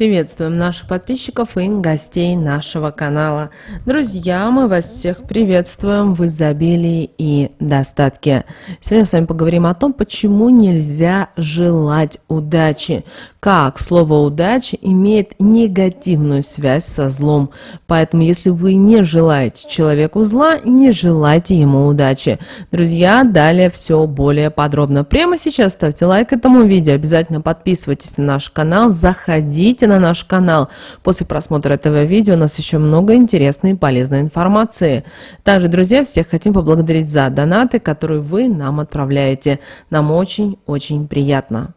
Приветствуем наших подписчиков и гостей нашего канала. Друзья, мы вас всех приветствуем в изобилии и достатке. Сегодня с вами поговорим о том, почему нельзя желать удачи. Как слово «удача» имеет негативную связь со злом. Поэтому, если вы не желаете человеку зла, не желайте ему удачи. Друзья, далее все более подробно. Прямо сейчас ставьте лайк этому видео, обязательно подписывайтесь на наш канал, заходите на наш канал. После просмотра этого видео у нас еще много интересной и полезной информации. Также, друзья, всех хотим поблагодарить за донаты, которые вы нам отправляете. Нам очень-очень приятно.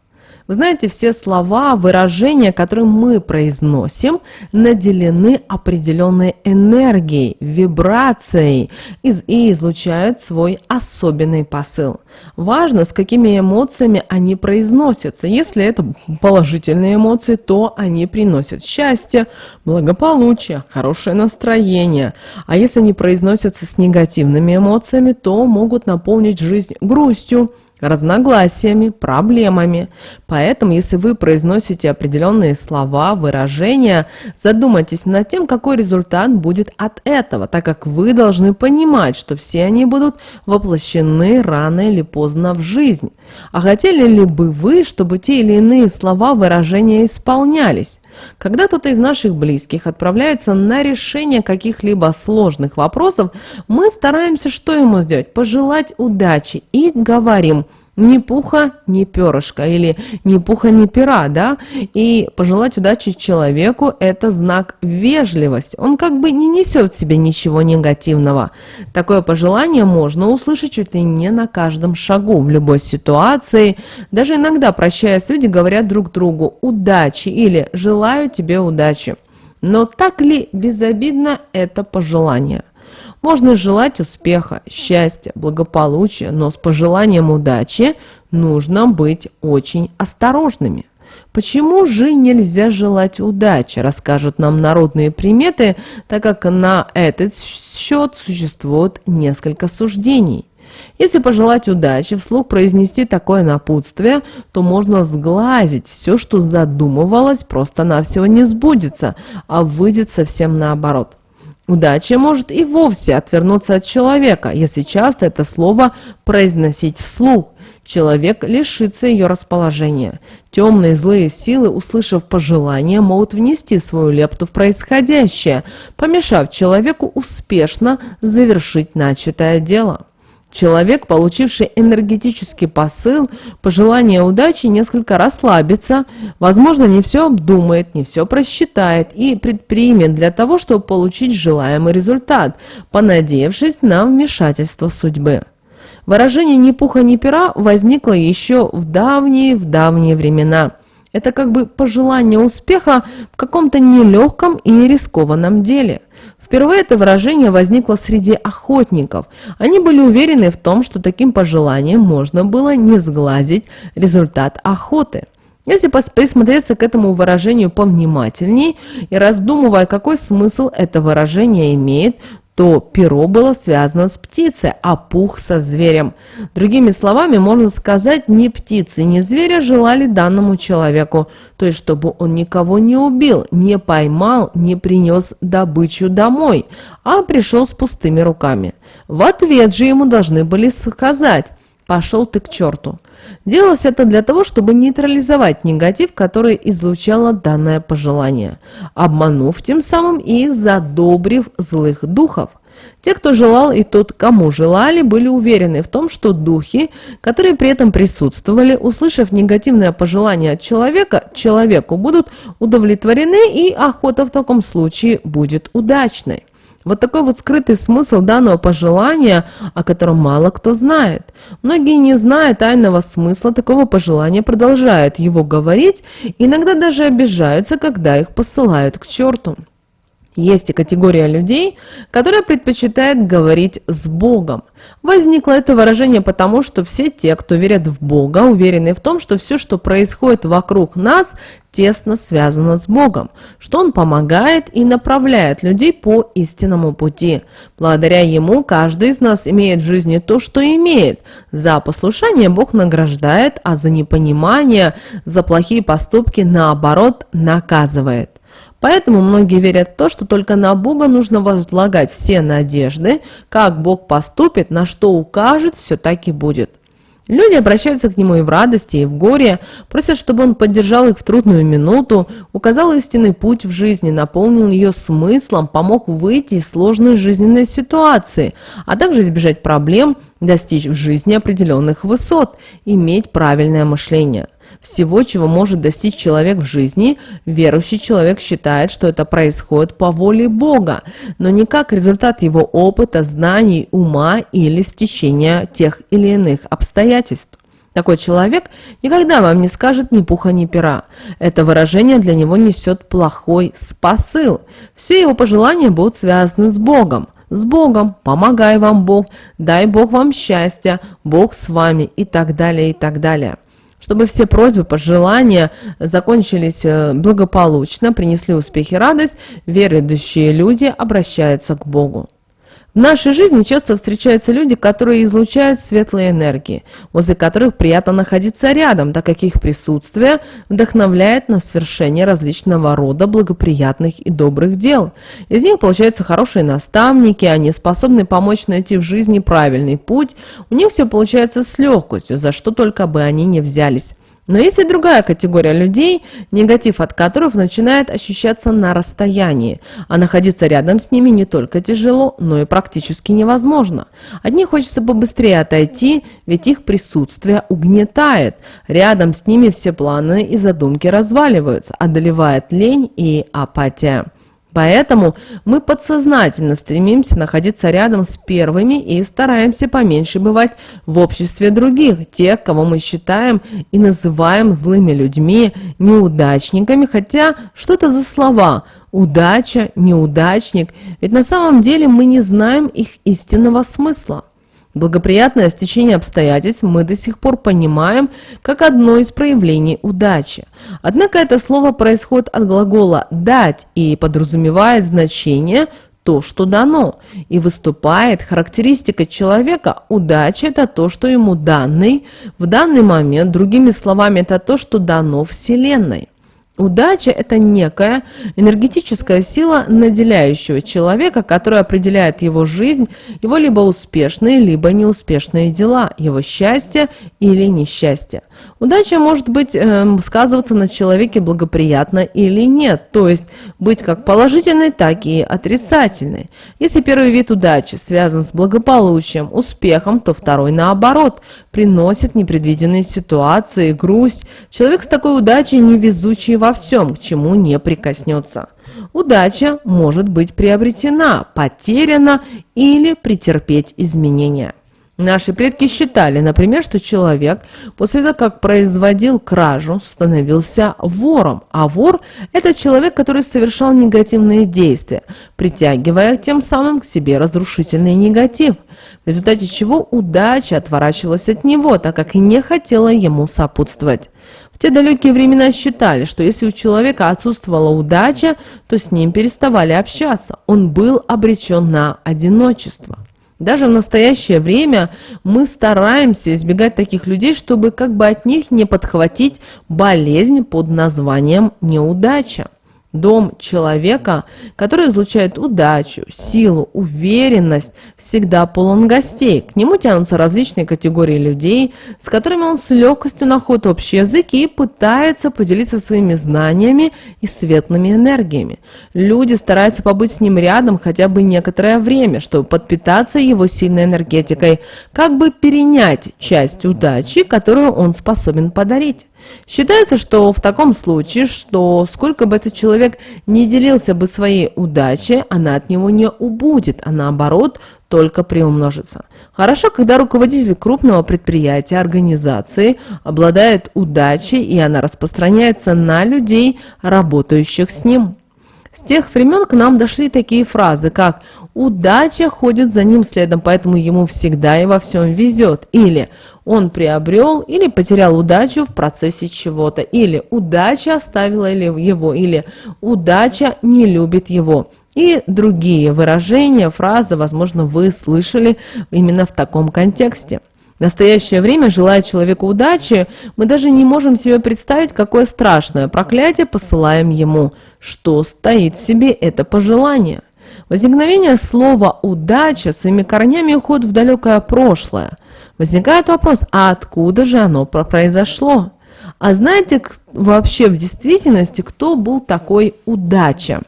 Вы знаете, все слова, выражения, которые мы произносим, наделены определенной энергией, вибрацией и излучают свой особенный посыл. Важно, с какими эмоциями они произносятся. Если это положительные эмоции, то они приносят счастье, благополучие, хорошее настроение. А если они произносятся с негативными эмоциями, то могут наполнить жизнь грустью, разногласиями, проблемами. Поэтому, если вы произносите определенные слова, выражения, задумайтесь над тем, какой результат будет от этого, так как вы должны понимать, что все они будут воплощены рано или поздно в жизнь. А хотели ли бы вы, чтобы те или иные слова, выражения исполнялись? Когда кто-то из наших близких отправляется на решение каких-либо сложных вопросов, мы стараемся что ему сделать? Пожелать удачи и говорим: ни пуха, ни перышка, или ни пуха, ни пера, да? И пожелать удачи человеку – это знак вежливости. Он как бы не несет в себе ничего негативного. Такое пожелание можно услышать чуть ли не на каждом шагу, в любой ситуации. Даже иногда, прощаясь, люди говорят друг другу «удачи» или «желаю тебе удачи». Но так ли безобидно это пожелание? Можно желать успеха, счастья, благополучия, но с пожеланием удачи нужно быть очень осторожными. Почему же нельзя желать удачи, расскажут нам народные приметы, так как на этот счет существует несколько суждений. Если пожелать удачи, вслух произнести такое напутствие, то можно сглазить: все, что задумывалось, просто-навсего не сбудется, а выйдет совсем наоборот. Удача может и вовсе отвернуться от человека, если часто это слово произносить вслух. Человек лишится ее расположения. Темные злые силы, услышав пожелание, могут внести свою лепту в происходящее, помешав человеку успешно завершить начатое дело. Человек, получивший энергетический посыл, пожелание удачи, несколько расслабится, возможно, не все обдумает, не все просчитает и предпримет для того, чтобы получить желаемый результат, понадеявшись на вмешательство судьбы. Выражение «ни пуха, ни пера» возникло еще в давние времена. Это как бы пожелание успеха в каком-то нелегком и рискованном деле. Впервые это выражение возникло среди охотников. Они были уверены в том, что таким пожеланием можно было не сглазить результат охоты. Если присмотреться к этому выражению повнимательней и раздумывая, какой смысл это выражение имеет, то перо было связано с птицей, а пух со зверем. Другими словами, можно сказать, ни птицы, ни зверя желали данному человеку, то есть чтобы он никого не убил, не поймал, не принес добычу домой, а пришел с пустыми руками. В ответ же ему должны были сказать: «Пошел ты к черту». Делалось это для того, чтобы нейтрализовать негатив, который излучало данное пожелание, обманув тем самым и задобрив злых духов. Те, кто желал, и тот, кому желали, были уверены в том, что духи, которые при этом присутствовали, услышав негативное пожелание от человеку будут удовлетворены, и охота в таком случае будет удачной. Вот такой вот скрытый смысл данного пожелания, о котором мало кто знает. Многие, не зная тайного смысла такого пожелания, продолжают его говорить, иногда даже обижаются, когда их посылают к черту. Есть и категория людей, которая предпочитает говорить с Богом. Возникло это выражение потому, что все те, кто верят в Бога, уверены в том, что все, что происходит вокруг нас, тесно связано с Богом, что Он помогает и направляет людей по истинному пути. Благодаря Ему каждый из нас имеет в жизни то, что имеет. За послушание Бог награждает, а за непонимание, за плохие поступки, наоборот, наказывает. Поэтому многие верят в то, что только на Бога нужно возлагать все надежды, как Бог поступит, на что укажет, все так и будет. Люди обращаются к Нему и в радости, и в горе, просят, чтобы Он поддержал их в трудную минуту, указал истинный путь в жизни, наполнил ее смыслом, помог выйти из сложной жизненной ситуации, а также избежать проблем, достичь в жизни определенных высот, иметь правильное мышление. Всего, чего может достичь человек в жизни, верующий человек считает, что это происходит по воле Бога, но не как результат его опыта, знаний, ума или стечения тех или иных обстоятельств. Такой человек никогда вам не скажет ни пуха, ни пера. Это выражение для него несет плохой посыл. Все его пожелания будут связаны с Богом. С Богом, помогай вам Бог, дай Бог вам счастья, Бог с вами и так далее, и так далее. Чтобы все просьбы, пожелания закончились благополучно, принесли успех и радость, верующие люди обращаются к Богу. В нашей жизни часто встречаются люди, которые излучают светлые энергии, возле которых приятно находиться рядом, так как их присутствие вдохновляет на совершение различного рода благоприятных и добрых дел. Из них получаются хорошие наставники, они способны помочь найти в жизни правильный путь, у них все получается с легкостью, за что только бы они не взялись. Но есть и другая категория людей, негатив от которых начинает ощущаться на расстоянии, а находиться рядом с ними не только тяжело, но и практически невозможно. От них хочется побыстрее отойти, ведь их присутствие угнетает. Рядом с ними все планы и задумки разваливаются, одолевает лень и апатия. Поэтому мы подсознательно стремимся находиться рядом с первыми и стараемся поменьше бывать в обществе других, тех, кого мы считаем и называем злыми людьми, неудачниками, хотя что это за слова? Удача, неудачник, ведь на самом деле мы не знаем их истинного смысла. Благоприятное стечение обстоятельств мы до сих пор понимаем как одно из проявлений удачи. Однако это слово происходит от глагола «дать» и подразумевает значение «то, что дано», и выступает характеристикой человека. Удача – это то, что ему данный в данный момент, другими словами, это то, что дано Вселенной. Удача – это некая энергетическая сила наделяющего человека, которая определяет его жизнь, его либо успешные, либо неуспешные дела, его счастье или несчастье. Удача может быть сказываться на человеке благоприятно или нет, то есть быть как положительной, так и отрицательной. Если первый вид удачи связан с благополучием, успехом, то второй наоборот, приносит непредвиденные ситуации, грусть. Человек с такой удачей невезучий во всем, к чему не прикоснется. Удача может быть приобретена, потеряна или претерпеть изменения. Наши предки считали, например, что человек после того, как производил кражу, становился вором, а вор – это человек, который совершал негативные действия, притягивая тем самым к себе разрушительный негатив, в результате чего удача отворачивалась от него, так как и не хотела ему сопутствовать. В те далекие времена считали, что если у человека отсутствовала удача, то с ним переставали общаться, он был обречен на одиночество. Даже в настоящее время мы стараемся избегать таких людей, чтобы как бы от них не подхватить болезнь под названием неудача. Дом человека, который излучает удачу, силу, уверенность, всегда полон гостей. К нему тянутся различные категории людей, с которыми он с легкостью находит общий язык и пытается поделиться своими знаниями и светлыми энергиями. Люди стараются побыть с ним рядом хотя бы некоторое время, чтобы подпитаться его сильной энергетикой, как бы перенять часть удачи, которую он способен подарить. Считается, что в таком случае, что сколько бы этот человек не делился бы своей удачей, она от него не убудет, а наоборот только приумножится. Хорошо, когда руководитель крупного предприятия, организации обладает удачей, и она распространяется на людей, работающих с ним. С тех времен к нам дошли такие фразы, как «удача ходит за ним следом, поэтому ему всегда и во всем везет», или он приобрел или потерял удачу в процессе чего-то, или удача оставила его, или удача не любит его. И другие выражения, фразы, возможно, вы слышали именно в таком контексте. В настоящее время, желая человеку удачи, мы даже не можем себе представить, какое страшное проклятие посылаем ему, что стоит в себе это пожелание. Возникновение слова «удача» своими корнями уходит в далекое прошлое. Возникает вопрос, а откуда же оно произошло? А знаете вообще в действительности, кто был такой удача?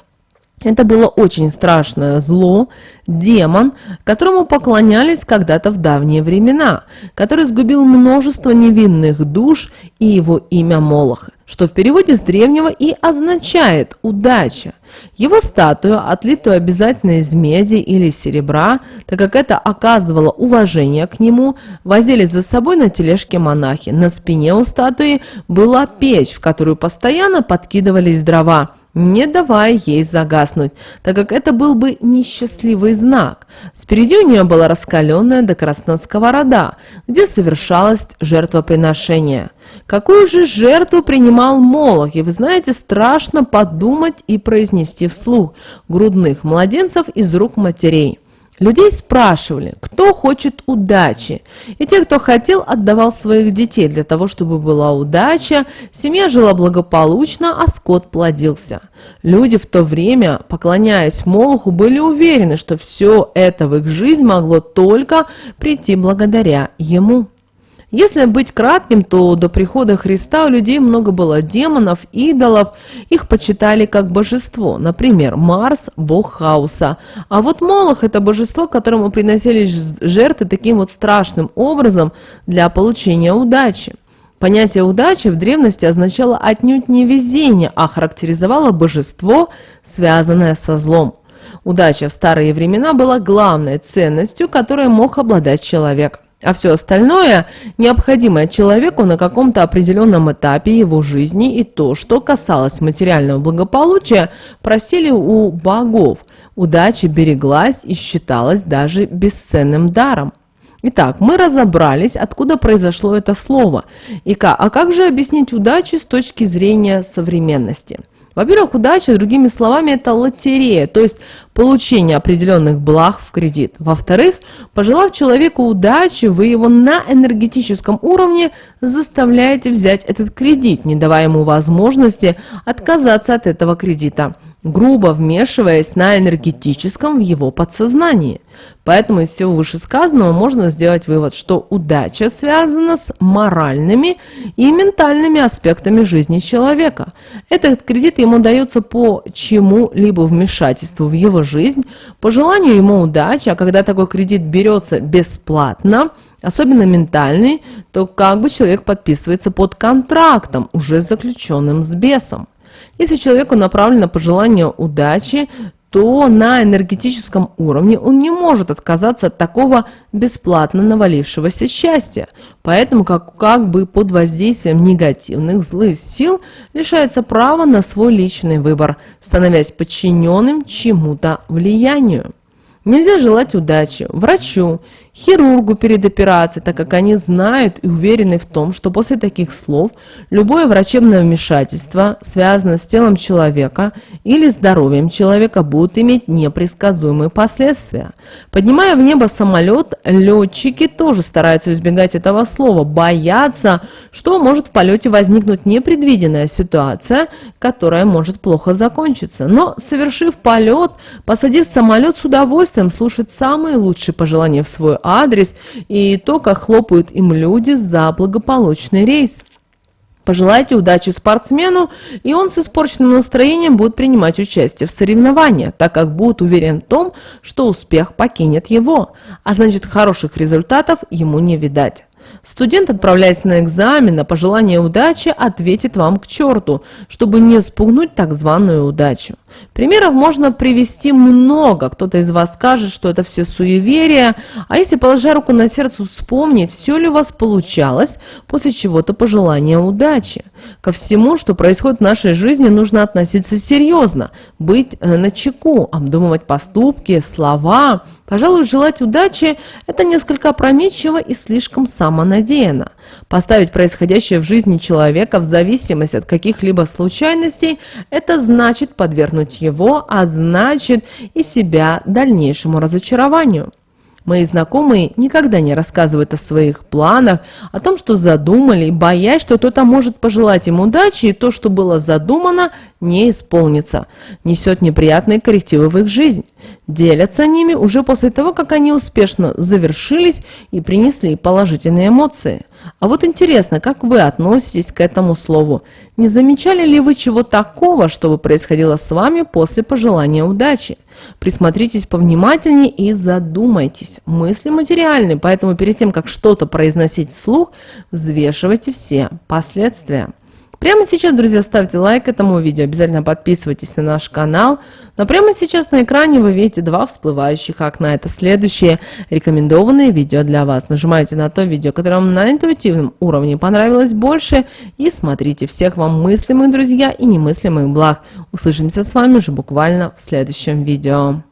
Это было очень страшное зло, демон, которому поклонялись когда-то в давние времена, который сгубил множество невинных душ, и его имя Молох, что в переводе с древнего и означает «удача». Его статую, отлитую обязательно из меди или серебра, так как это оказывало уважение к нему, возили за собой на тележке монахи. На спине у статуи была печь, в которую постоянно подкидывались дрова, не давая ей загаснуть, так как это был бы несчастливый знак. Спереди у нее была раскаленная до красна сковорода, где совершалось жертвоприношение. Какую же жертву принимал Молох? И вы знаете, страшно подумать и произнести вслух: грудных младенцев из рук матерей. Людей спрашивали, кто хочет удачи, и те, кто хотел, отдавал своих детей для того, чтобы была удача, семья жила благополучно, а скот плодился. Люди в то время, поклоняясь Молоху, были уверены, что все это в их жизнь могло только прийти благодаря ему. Если быть кратким, то до прихода Христа у людей много было демонов, идолов, их почитали как божество. Например, Марс – бог хаоса. А вот Молох – это божество, которому приносились жертвы таким вот страшным образом для получения удачи. Понятие удачи в древности означало отнюдь не везение, а характеризовало божество, связанное со злом. Удача в старые времена была главной ценностью, которой мог обладать человек. А все остальное, необходимое человеку на каком-то определенном этапе его жизни, и то, что касалось материального благополучия, просили у богов. Удача береглась и считалась даже бесценным даром. Итак, мы разобрались, откуда произошло это слово, а как же объяснить удачу с точки зрения современности? Во-первых, удача, другими словами, это лотерея, то есть получение определенных благ в кредит. Во-вторых, пожелав человеку удачи, вы его на энергетическом уровне заставляете взять этот кредит, не давая ему возможности отказаться от этого кредита, грубо вмешиваясь на энергетическом в его подсознании. Поэтому из всего вышесказанного можно сделать вывод, что удача связана с моральными и ментальными аспектами жизни человека. Этот кредит ему дается по чему-либо вмешательству в его жизнь, по желанию ему удачи, а когда такой кредит берется бесплатно, особенно ментальный, то как бы человек подписывается под контрактом, уже заключенным с бесом. Если человеку направлено пожелание удачи, то на энергетическом уровне он не может отказаться от такого бесплатно навалившегося счастья. Поэтому как бы под воздействием негативных злых сил лишается права на свой личный выбор, становясь подчиненным чему-то влиянию. Нельзя желать удачи врачу, хирургу перед операцией, так как они знают и уверены в том, что после таких слов любое врачебное вмешательство, связанное с телом человека или здоровьем человека, будет иметь непредсказуемые последствия. Поднимая в небо самолет, летчики тоже стараются избегать этого слова, боятся, что может в полете возникнуть непредвиденная ситуация, которая может плохо закончиться. Но, совершив полет, посадив самолет, с удовольствием слушать самые лучшие пожелания в свой адрес и то, как хлопают им люди за благополучный рейс. Пожелайте удачи спортсмену, и он с испорченным настроением будет принимать участие в соревнованиях, так как будет уверен в том, что успех покинет его, а значит, хороших результатов ему не видать. Студент, отправляясь на экзамен, на пожелание удачи, ответит вам к черту, чтобы не спугнуть так званую удачу. Примеров можно привести много. Кто-то из вас скажет, что это все суеверия, а если, положа руку на сердце, вспомнить, все ли у вас получалось после чего-то пожелания удачи. Ко всему, что происходит в нашей жизни, нужно относиться серьезно, быть начеку, обдумывать поступки, слова. Пожалуй, желать удачи – это несколько опрометчиво и слишком самонадеянно. самонадеянно. Поставить происходящее в жизни человека в зависимость от каких-либо случайностей – это значит подвергнуть его, а значит и себя дальнейшему разочарованию. Мои знакомые никогда не рассказывают о своих планах, о том, что задумали, боясь, что кто-то может пожелать им удачи, и то, что было задумано, не исполнится, несет неприятные коррективы в их жизнь. Делятся ними уже после того, как они успешно завершились и принесли положительные эмоции. А вот интересно, как вы относитесь к этому слову? Не замечали ли вы чего такого, что бы происходило с вами после пожелания удачи? Присмотритесь повнимательнее и задумайтесь. Мысли материальны, поэтому перед тем, как что-то произносить вслух, взвешивайте все последствия. Прямо сейчас, друзья, ставьте лайк этому видео, обязательно подписывайтесь на наш канал. Но прямо сейчас на экране вы видите два всплывающих окна. Это следующие рекомендованные видео для вас. Нажимайте на то видео, которое вам на интуитивном уровне понравилось больше. И смотрите. Всех вам мыслимых, друзья, и немыслимых благ. Услышимся с вами уже буквально в следующем видео.